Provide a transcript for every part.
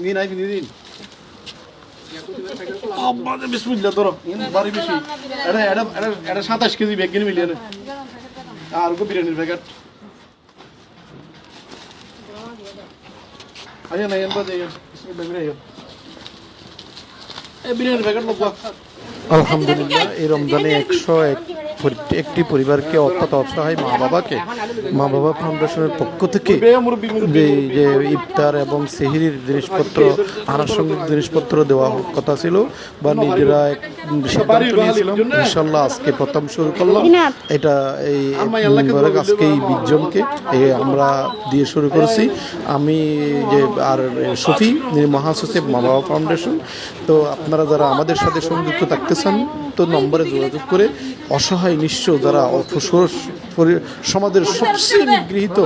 Ini naik ini. Apa nih bismillah toro. Ini bari bisi. Ada 27 kg bag gini milian. Ar ko biryani packet. Ayo na yan ba ayo. Bismillah ayo. বিরিয়ানির packet লোক আলহামদুলিল্লাহ এই রমজানে 101টি পরিবারকে অর্থাৎ অসহায় মা বাবা ফাউন্ডেশনের পক্ষ থেকে যে ইফতার এবং সেহরির জিনিসপত্র আনুষঙ্গিক জিনিসপত্র দেওয়া কথা ছিল বা নিজেরা সিদ্ধান্ত নিয়েছিলাম। ইনশাল্লাহ আজকে প্রথম শুরু করলাম এটা এই আজকে এই 20 জনকে আমরা দিয়ে শুরু করেছি। আমি যে আর শফি মহাসচিব মা বাবা ফাউন্ডেশন। তো আপনারা যারা আমাদের সাথে সংযুক্ত থাকতে চান তো নম্বরে যোগাযোগ করে অসহায় নিঃস্ব যারা সমাজের সবচেয়ে নিগৃহীত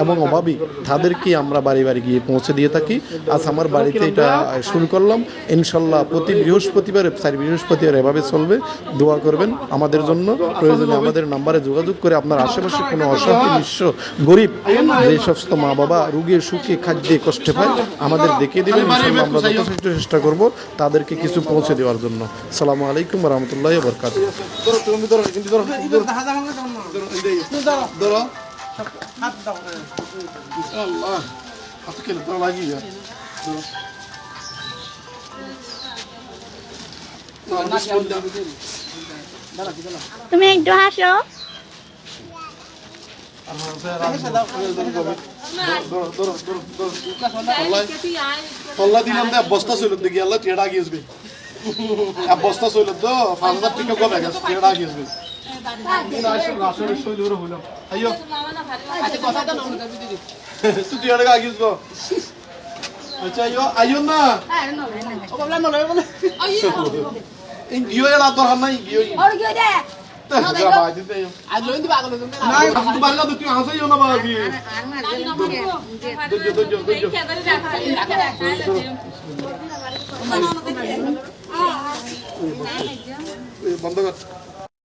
এবং অভাবী তাদেরকে আমরা বাড়ি বাড়ি গিয়ে পৌঁছে দিয়ে থাকি। আজ আমার বাড়িতে এটা শুরু করলাম। ইনশাল্লাহ প্রতি বৃহস্পতিবার এভাবে চলবে। দোয়া করবেন আমাদের জন্য। প্রয়োজনে আমাদের নাম্বারে যোগাযোগ করে আপনার আশেপাশে কোনো অসহায় নিঃস্ব গরিব যে সমস্ত মা বাবা রোগীর সুখে খাদ্যে কষ্টে পায় আমাদের দেখিয়ে দিবেন। ইনশাল্লাহ আমরা যথেষ্ট চেষ্টা করব তাদেরকে কিছু পৌঁছে দেওয়ার জন্য। আসসালামু আলাইকুম ওয়া রাহমাতুল্লাহি ওয়া বারাকাতুহু। Doro. Allah. Atı kelip doro lagi ya. Doro. তুমি একটু হাসো। Tolla dilam da bosta söyledi ki Allah tiyada gezbe. Ya bosta söyledi do fazla tika go bagas tiyada gezbe. Yine aşağı rasyonu söylüyor hocam. Ayo. Hadi কথা da নন করবি দিদি। তুই tiyada ga gezbe. আচ্ছা আইও না। ও বাবলা নলে বলে। আইও। ইন গিও এলা দরকার নাই গিও। আর গিয়ে দে। আজ লইন দিবা আগলো তুমি। না তুই বাল্লা তুই হাসাইও না বাকি। বন্ধ কর।